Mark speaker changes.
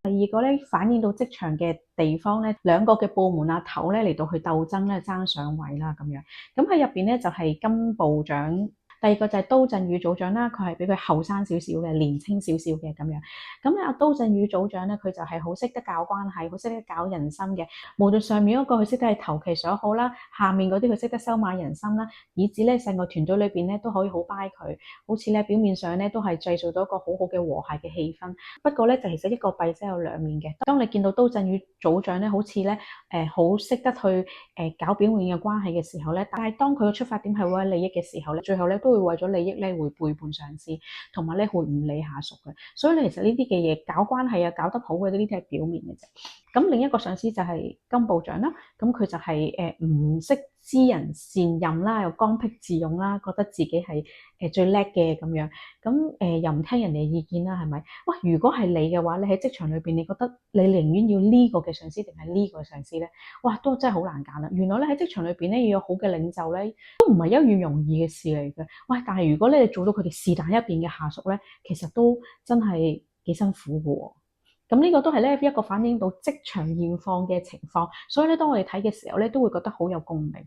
Speaker 1: 第二個咧反映到職場嘅地方咧，兩個嘅部門啊頭咧嚟到去鬥爭咧爭上位啦咁樣。咁喺入邊咧就係金部長。第二個就係都振宇組長啦，佢係比佢後生少少嘅，年青少少嘅咁樣。咁咧阿都振宇組長咧，佢就係好識得搞關係，好識得搞人心嘅。無論上面嗰個佢識得係投其所好啦，下面嗰啲佢識得收買人心啦，以至咧成個團隊裏邊咧都可以好 buy 佢，好似咧表面上咧都係製造到一個好好嘅和諧嘅氣氛。不過咧，就其實一個幣真有兩面嘅。當你見到都振宇組長咧，好似咧好識得去搞表面嘅關係嘅時候咧，但係當佢嘅出發點係為咗利益嘅時候咧，最後咧都會為咗利益咧會背叛上司，同埋咧會唔理下屬嘅。所以咧，其實呢啲嘅嘢搞關係啊，搞得好嘅呢啲係表面嘅啫。咁另一個上司就係金部長啦，咁佢就係唔識知人善任啦，又剛愎自用啦，覺得自己係最叻嘅咁樣，咁又唔聽人哋嘅意見啦，係咪？喂，如果係你嘅話，你喺職場裏邊，你覺得你寧願要呢個嘅上司定係呢個上司咧？哇，都真係好難揀啦！原來咧喺職場裏邊咧要有好嘅領袖咧，都唔係一件容易嘅事嚟嘅。喂，但係如果你做到佢哋是但一邊嘅下屬咧，其實都真係幾辛苦嘅喎。咁呢個都係咧一個反映到職場現況嘅情況，所以咧當我哋睇嘅時候咧，都會覺得好有共鳴。